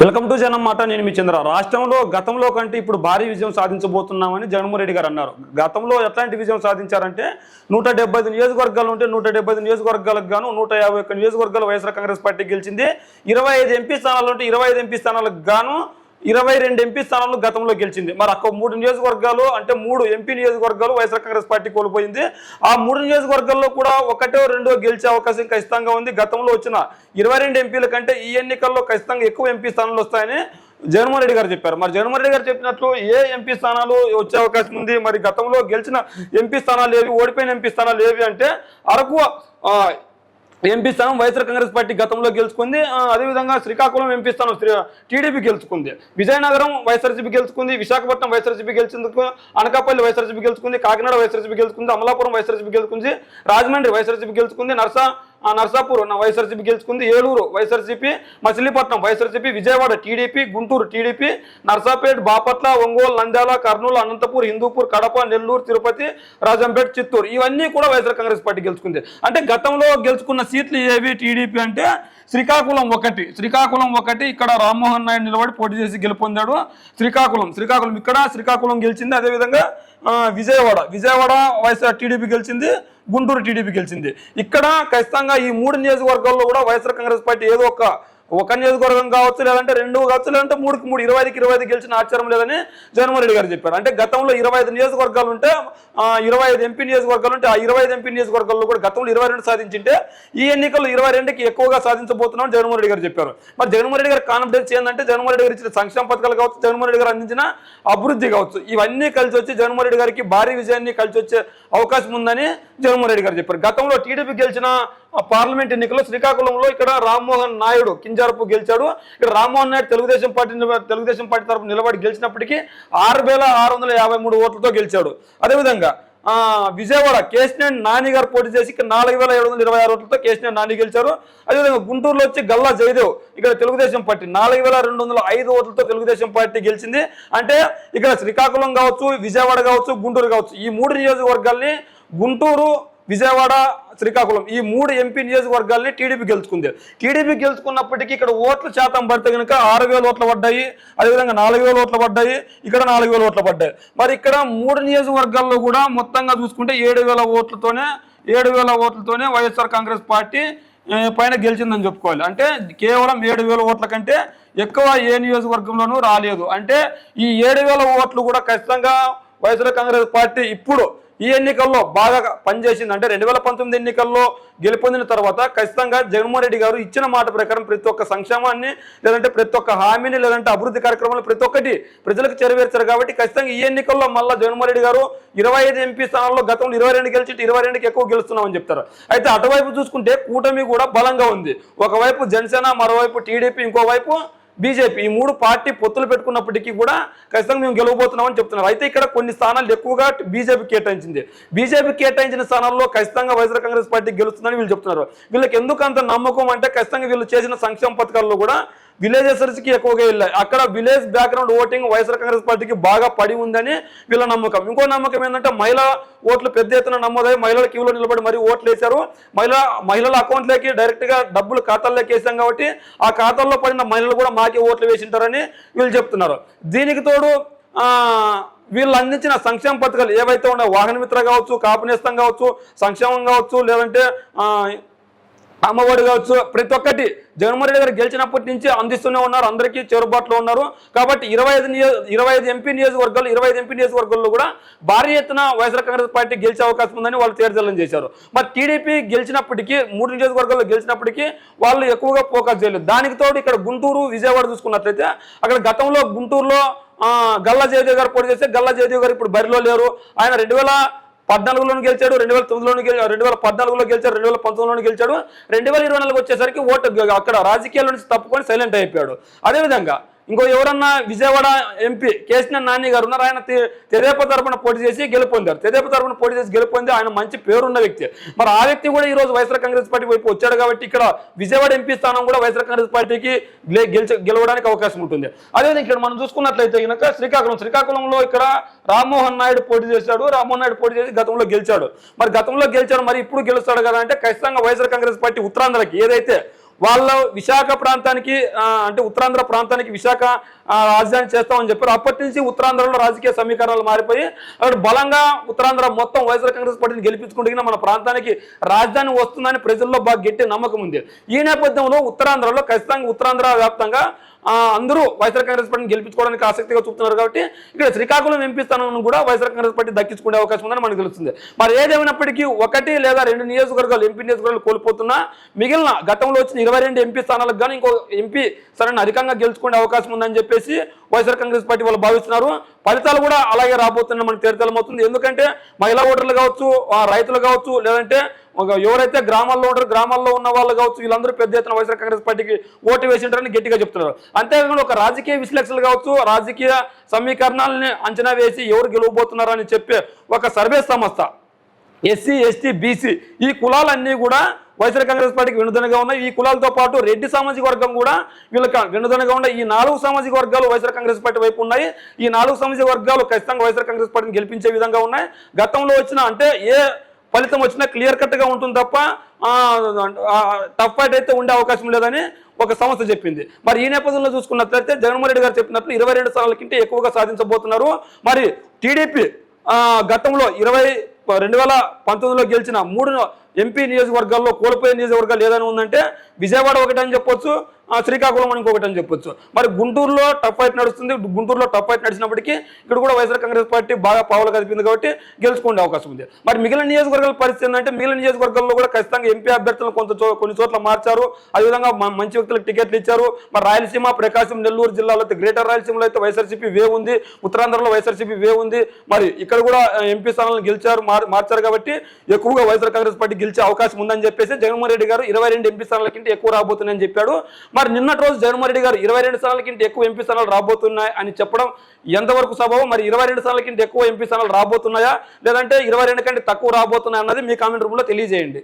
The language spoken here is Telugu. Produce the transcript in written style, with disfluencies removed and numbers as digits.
వెల్కమ్ టు జనం మాట. నేను మీ చంద్ర. రాష్ట్రంలో గతంలో కంటే ఇప్పుడు భారీ విజయం సాధించబోతున్నామని జగన్మోహన్ రెడ్డి గారు అన్నారు. గతంలో ఎట్లాంటి విజయం సాధించారంటే 175 నియోజకవర్గాలు ఉంటే 175 నియోజకవర్గాలకు గాను 151 నియోజకవర్గాలు వైఎస్ఆర్ కాంగ్రెస్ పార్టీ గెలిచింది. 25 ఎంపీ స్థానాలు ఉంటే 25 ఎంపీ స్థానాలకు గాను 22 ఎంపీ స్థానాలు గతంలో గెలిచింది. మరి అక్కడ 3 నియోజకవర్గాలు అంటే 3 ఎంపీ నియోజకవర్గాలు వైఎస్ఆర్ కాంగ్రెస్ పార్టీ కోల్పోయింది. ఆ 3 నియోజకవర్గాల్లో కూడా ఒకటో రెండో గెలిచే అవకాశం ఖచ్చితంగా ఉంది. గతంలో వచ్చిన 22 ఎంపీల కంటే ఈ ఎన్నికల్లో ఖచ్చితంగా ఎక్కువ ఎంపీ స్థానాలు వస్తాయని జగన్మోహన్ రెడ్డి గారు చెప్పారు. మరి జగన్మోహన్ రెడ్డి గారు చెప్పినట్లు ఏ ఎంపీ స్థానాలు వచ్చే అవకాశం ఉంది, మరి గతంలో గెలిచిన ఎంపీ స్థానాలు ఏవి, ఓడిపోయిన ఎంపీ స్థానాలు ఏవి అంటే అరకు ఎంపీ స్థానం వైఎస్ఆర్ కాంగ్రెస్ పార్టీ గతంలో గెలుచుకుంది. అదేవిధంగా శ్రీకాకుళం ఎంపీ స్థానం టీడీపీ గెలుచుకుంది. విజయనగరం వైఎస్ఆర్సీపీ గెలుచుకుంది. విశాఖపట్నం వైఎస్ఆర్సీపీ గెలిచేందుకు అనకాపల్లి వైఎస్ఆర్సీపీ గెలుచుకుంది. కాకినాడ వైఎస్ఆర్సీపీ గెలుచుకుంది. అమలాపురం వైఎస్ఆర్సీపీ గెలుచుకుంది. రాజమండ్రి వైఎస్ఆర్సీపీ గెలుచుకుంది. నర్సాపూర్ వైఎస్ఆర్సీపీ గెలుచుకుంది. ఏలూరు వైఎస్ఆర్సీపీ, మచిలీపట్నం వైఎస్ఆర్సీపీ, విజయవాడ టీడీపీ, గుంటూరు టీడీపీ, నర్సాపేట్, బాపట్ల, ఒంగోలు, నంద్యాల, కర్నూలు, అనంతపూర్, హిందూపూర్, కడప, నెల్లూరు, తిరుపతి, రాజంపేట, చిత్తూరు ఇవన్నీ కూడా వైఎస్ఆర్ కాంగ్రెస్ పార్టీ గెలుచుకుంది. అంటే గతంలో గెలుచుకున్న సీట్లు ఏవి టీడీపీ అంటే శ్రీకాకుళం ఒకటి ఇక్కడ రామ్మోహన్ నాయుడు నిలబడి పోటీ చేసి గెలుపొందాడు. శ్రీకాకుళం ఇక్కడ శ్రీకాకుళం గెలిచింది. అదేవిధంగా విజయవాడ వైఎస్ఆర్ టీడీపీ గెలిచింది. గుంటూరు టీడీపీ గెలిచింది. ఇక్కడ ఖచ్చితంగా ఈ 3 నియోజకవర్గాల్లో కూడా వైఎస్ఆర్ కాంగ్రెస్ పార్టీ ఏదో ఒక నియోజకవర్గం కావచ్చు, లేదంటే 2 కావచ్చు, లేదంటే 3కి 3 25 గెలిచిన ఆశ్చర్యం లేదని జగన్మోహన్ రెడ్డి గారు చెప్పారు. అంటే గతంలో 25 నియోజకవర్గాలు ఉంటే 25 ఎంపీ నియోజకవర్గాలు ఉంటే ఆ 25 ఎంపీ నియోజకవర్గాల్లో కూడా గతంలో 22 సాధించింటే ఈ ఎన్నికల్లో 22కి ఎక్కువగా సాధించబోతున్నామని జగన్మోహన్ రెడ్డి గారు చెప్పారు. మరి జగన్మోహన్ రెడ్డి గారు కాన్ఫిడెన్స్ ఏంటంటే జగన్మోహన్ రెడ్డి గారు ఇచ్చిన సంక్షేమ పథకాలు కావచ్చు, జగన్మోహన్ రెడ్డి గారు అందించిన అభివృద్ధి కావచ్చు, ఇవన్నీ కలిసి వచ్చి జగన్మోహన్ రెడ్డి గారికి భారీ విజయాన్ని కలిసి వచ్చే అవకాశం ఉందని జగన్మోహన్ రెడ్డి గారు చెప్పారు. గతంలో టీడీపీ గెలిచిన పార్లమెంట్ ఎన్నికల్లో శ్రీకాకుళంలో ఇక్కడ రామ్మోహన్ నాయుడు కింజారపు గెలిచాడు. ఇక్కడ రామ్మోహన్ నాయుడు తెలుగుదేశం పార్టీ తరఫున నిలబడి గెలిచినప్పటికీ 6,653 ఓట్లతో గెలిచాడు. అదేవిధంగా విజయవాడ కేశినేని నాని గారు పోటీ చేసి ఇక్కడ 4,726 ఓట్లతో కేశినేని నాని గెలిచారు. అదేవిధంగా గుంటూరులో వచ్చి గల్లా జయదేవ్ ఇక్కడ తెలుగుదేశం పార్టీ 4,205 ఓట్లతో తెలుగుదేశం పార్టీ గెలిచింది. అంటే ఇక్కడ శ్రీకాకుళం కావచ్చు, విజయవాడ కావచ్చు, గుంటూరు కావచ్చు, ఈ 3 నియోజకవర్గాల్ని గుంటూరు, విజయవాడ, శ్రీకాకుళం ఈ 3 ఎంపీ నియోజకవర్గాల్ని టీడీపీ గెలుచుకుంది. టీడీపీ గెలుచుకున్నప్పటికీ ఇక్కడ ఓట్ల శాతం పడితే కనుక 6,000 ఓట్లు పడ్డాయి. అదేవిధంగా 4,000 ఓట్లు పడ్డాయి. ఇక్కడ 4,000 ఓట్లు పడ్డాయి. మరి ఇక్కడ 3 నియోజకవర్గాల్లో కూడా మొత్తంగా చూసుకుంటే 7,000 ఓట్లతోనే వైఎస్ఆర్ కాంగ్రెస్ పార్టీ పైన గెలిచిందని చెప్పుకోవాలి. అంటే కేవలం 7,000 ఓట్ల కంటే ఎక్కువ ఏ నియోజకవర్గంలోనూ రాలేదు. అంటే ఈ 7,000 ఓట్లు కూడా ఖచ్చితంగా వైఎస్ఆర్ కాంగ్రెస్ పార్టీ ఇప్పుడు ఈ ఎన్నికల్లో బాగా పనిచేసింది. అంటే 2019 ఎన్నికల్లో గెలుపొందిన తర్వాత ఖచ్చితంగా జగన్మోహన్ రెడ్డి గారు ఇచ్చిన మాట ప్రకారం ప్రతి ఒక్క సంక్షేమాన్ని, లేదంటే ప్రతి ఒక్క హామీని, లేదంటే అభివృద్ధి కార్యక్రమాలు ప్రతి ఒక్కటి ప్రజలకు చేరవేర్చారు. కాబట్టి ఖచ్చితంగా ఈ ఎన్నికల్లో మళ్ళీ జగన్మోహన్ రెడ్డి గారు 25 ఎంపీ స్థానాల్లో గతంలో 22 గెలిచి 22కి ఎక్కువ గెలుస్తున్నామని చెప్తారు. అయితే అటువైపు చూసుకుంటే కూటమి కూడా బలంగా ఉంది. ఒకవైపు జనసేన, మరోవైపు టీడీపీ, ఇంకోవైపు బీజేపీ, ఈ 3 పార్టీ పొత్తులు పెట్టుకున్నప్పటికీ కూడా ఖచ్చితంగా మేము గెలవబోతున్నామని చెప్తున్నారు. అయితే ఇక్కడ కొన్ని స్థానాలు ఎక్కువగా బీజేపీ కేటాయించింది. బీజేపీ కేటాయించిన స్థానాల్లో ఖచ్చితంగా వైఎస్ఆర్ కాంగ్రెస్ పార్టీ గెలుస్తుందని వీళ్ళు చెప్తున్నారు. వీళ్ళకి ఎందుకు అంత నమ్మకం అంటే ఖచ్చితంగా వీళ్ళు చేసిన సంక్షేమ పథకాల్లో కూడా విలేజెసర్స్కి ఎక్కువగా వెళ్ళాయి. అక్కడ village background voting YSR Congress పార్టీకి బాగా పడి ఉందని వీళ్ళ నమ్మకం. ఇంకో నమ్మకం ఏంటంటే మహిళా ఓట్లు పెద్ద ఎత్తున నమోదై మహిళల క్యూలో నిలబడి మరీ ఓట్లు వేశారు. మహిళల అకౌంట్లోకి డైరెక్ట్గా డబ్బులు ఖాతాల్లోకి వేసాం కాబట్టి ఆ ఖాతాల్లో పడిన మహిళలు కూడా మాకే ఓట్లు వేసింటారని వీళ్ళు చెప్తున్నారు. దీనికి తోడు వీళ్ళు అందించిన సంక్షేమ పథకాలు ఏవైతే ఉన్నాయో వాహన మిత్ర కావచ్చు, కాపు నేస్తం కావచ్చు, సంక్షేమం కావచ్చు, లేదంటే అమ్మఒడి కావచ్చు, ప్రతి ఒక్కటి జగన్మోహన్ రెడ్డి గారు గెలిచినప్పటి నుంచి అందిస్తూనే ఉన్నారు. అందరికీ చేరుబాటులో ఉన్నారు. కాబట్టి 25 ఎంపీ నియోజకవర్గాల్లో కూడా భారీ ఎత్తున వైఎస్ఆర్ కాంగ్రెస్ పార్టీ గెలిచే అవకాశం ఉందని వాళ్ళు తేల్చడం చేశారు. మరి టీడీపీ గెలిచినప్పటికీ 3 నియోజకవర్గాల్లో గెలిచినప్పటికీ వాళ్ళు ఎక్కువగా ఫోకస్ చేయలేదు. దానికి తోడు ఇక్కడ గుంటూరు, విజయవాడ చూసుకున్నట్లయితే అక్కడ గతంలో గుంటూరులో గల్లా జయదేవ్ గారు పోటీ చేస్తే గల్లా జయదేవ్ గారు ఇప్పుడు బరిలో లేరు. ఆయన 2014లోను గెలిచాడు, 2009లోను 2014లో గెలిచాడు, 2019లోను గెలిచాడు. 2024 వచ్చేసరికి ఓటు అక్కడ రాజకీయాల నుంచి తప్పుకొని సైలెంట్ అయిపోయాడు. అదేవిధంగా ఇంకో ఎవరన్నా విజయవాడ ఎంపీ కేశినేని నాని గారు ఉన్నారు. ఆయన తెదేపా తరపున పోటీ చేసి గెలుపొందారు. గెలుపొంది ఆయన మంచి పేరున్న వ్యక్తి. మరి ఆ వ్యక్తి కూడా ఈ రోజు వైఎస్ఆర్ కాంగ్రెస్ పార్టీ వైపు వచ్చాడు. కాబట్టి ఇక్కడ విజయవాడ ఎంపీ స్థానం కూడా వైఎస్ఆర్ కాంగ్రెస్ పార్టీకి గెలవడానికి అవకాశం ఉంటుంది. అదేవిధంగా ఇక్కడ మనం చూసుకున్నట్లయితే కనుక శ్రీకాకుళంలో ఇక్కడ రామ్మోహన్ నాయుడు పోటీ చేశాడు. రామ్మోహన్ నాయుడు పోటీ చేసి గతంలో గెలిచాడు. మరి ఇప్పుడు గెలుస్తాడు కదా అంటే ఖచ్చితంగా వైఎస్ఆర్ కాంగ్రెస్ పార్టీ ఉత్తరాంధ్రకి ఏదైతే వాళ్ళ విశాఖ ప్రాంతానికి అంటే ఉత్తరాంధ్ర ప్రాంతానికి విశాఖ రాజధాని చేస్తామని చెప్పారు. అప్పటి నుంచి ఉత్తరాంధ్రలో రాజకీయ సమీకరణాలు మారిపోయి అక్కడ బలంగా ఉత్తరాంధ్ర మొత్తం వైఎస్ఆర్ కాంగ్రెస్ పార్టీని గెలిపించుకుంటే మన ప్రాంతానికి రాజధాని వస్తుందని ప్రజల్లో బాగా గట్టి నమ్మకం ఉంది. ఈ నేపథ్యంలో ఉత్తరాంధ్రలో ఖచ్చితంగా ఉత్తరాంధ్ర వ్యాప్తంగా అందరూ వైఎస్ఆర్ కాంగ్రెస్ పార్టీని గెలిపించుకోవడానికి ఆసక్తిగా చూపుతున్నారు. కాబట్టి ఇక్కడ శ్రీకాకుళం ఎంపీ స్థానం కూడా వైఎస్ఆర్ కాంగ్రెస్ పార్టీ దక్కించుకునే అవకాశం ఉందని మనకు తెలుస్తుంది. మరి ఏదేమైనప్పటికీ 1 లేదా 2 నియోజకవర్గాలు ఎంపీ నియోజకవర్గాలు కోల్పోతున్నా మిగిలిన గతంలో వచ్చిన 22 ఎంపీ స్థానాలకు కానీ ఇంకో ఎంపీ స్థానాన్ని అధికంగా గెలుచుకునే అవకాశం ఉందని చెప్పేసి వైఎస్ఆర్ కాంగ్రెస్ పార్టీ వాళ్ళు భావిస్తున్నారు. ఫలితాలు కూడా అలాగే రాబోతున్నా మనకు తేలితెల్లమవుతుంది. ఎందుకంటే మహిళా ఓటర్లు కావచ్చు, రైతులు కావచ్చు, లేదంటే ఎవరైతే గ్రామాల్లో ఉంటారో గ్రామాల్లో ఉన్న వాళ్ళు కావచ్చు, వీళ్ళందరూ పెద్ద ఎత్తున వైఎస్ఆర్ కాంగ్రెస్ పార్టీకి ఓటు వేసింటారని గట్టిగా చెప్తున్నారు. అంతేకాకుండా ఒక రాజకీయ విశ్లేషణలు కావచ్చు, రాజకీయ సమీకరణాలని అంచనా వేసి ఎవరు గెలవబోతున్నారని చెప్పే ఒక సర్వే సంస్థ ఎస్సీ, ఎస్టీ, బీసీ ఈ కులాలన్నీ కూడా వైఎస్ఆర్ కాంగ్రెస్ పార్టీకి వెనుదనగా ఉన్నాయి. ఈ కులాలతో పాటు రెడ్డి సామాజిక వర్గం కూడా వీళ్ళకి వెనుదనగా ఉన్నాయి. ఈ 4 సామాజిక వర్గాలు వైఎస్ఆర్ కాంగ్రెస్ పార్టీ వైపు ఉన్నాయి. ఈ 4 సామాజిక వర్గాలు ఖచ్చితంగా వైఎస్ఆర్ కాంగ్రెస్ పార్టీని గెలిపించే విధంగా ఉన్నాయి. గతంలో వచ్చిన అంటే ఏ ఫలితం వచ్చినా క్లియర్ కట్గా ఉంటుంది తప్ప టఫ్ ఫైట్ అయితే ఉండే అవకాశం లేదని ఒక సంస్థ చెప్పింది. మరి ఈ నేపథ్యంలో చూసుకున్నట్లయితే జగన్మోహన్ రెడ్డి గారు చెప్పినట్లు 22 స్థానాల కంటే ఎక్కువగా సాధించబోతున్నారు. మరి టీడీపీ గతంలో 2019లో గెలిచిన 3 ఎంపీ నియోజకవర్గాల్లో కోల్పోయే నియోజకవర్గాలు ఏదైనా ఉందంటే విజయవాడ ఒకటని చెప్పొచ్చు, శ్రీకాకుళం ఇంకొకటి అని చెప్పొచ్చు. మరి గుంటూరులో టఫ్ ఫైట్ నడుస్తుంది. గుంటూరులో టఫ్ ఫైట్ నడిచినప్పటికీ ఇక్కడ కూడా వైఎస్ఆర్ కాంగ్రెస్ పార్టీ బాగా పావులు కదిపింది కాబట్టి గెలుచుకునే అవకాశం ఉంది. మరి మిగిలిన నియోజకవర్గాల పరిస్థితి ఏంటంటే మిగిలిన నియోజకవర్గాల్లో కూడా ఖచ్చితంగా ఎంపీ అభ్యర్థులను కొన్ని చోట్ల మార్చారు. అదేవిధంగా మంచి వ్యక్తులకు టికెట్లు ఇచ్చారు. మరి రాయలసీమ, ప్రకాశం, నెల్లూరు జిల్లాలో అయితే గ్రేటర్ రాయలసీమలో అయితే వైఎస్ఆర్సీపీ వే ఉంది, ఉత్తరాంధ్రలో వైఎస్ఆర్సీపీ వే ఉంది. మరి ఇక్కడ కూడా ఎంపీ స్థానాలను గెలిచారు, మార్చారు కాబట్టి ఎక్కువగా వైఎస్ఆర్ కాంగ్రెస్ పార్టీ గెలిచే అవకాశం ఉందని చెప్పేసి జగన్మోహన్ రెడ్డి గారు 22 ఎంపీ స్థానాల కంటే ఎక్కువ రాబోతున్నాయని చెప్పాడు. మరి నిన్నటి రోజు జగన్మోహన్ రెడ్డి గారు 22 స్థానాల కంటే ఎక్కువ ఎంపీ స్థానాలు రాబోతున్నాయి అని చెప్పడం ఎంతవరకు సబబు? మరి 22 స్థానాల కంటే ఎక్కువ ఎంపీ స్థానాలు రాబోతున్నాయా లేదంటే 22 కంటే తక్కువ రాబోతున్నాయా అన్నది మీ కామెంట్ రూమ్లో తెలియజేయండి.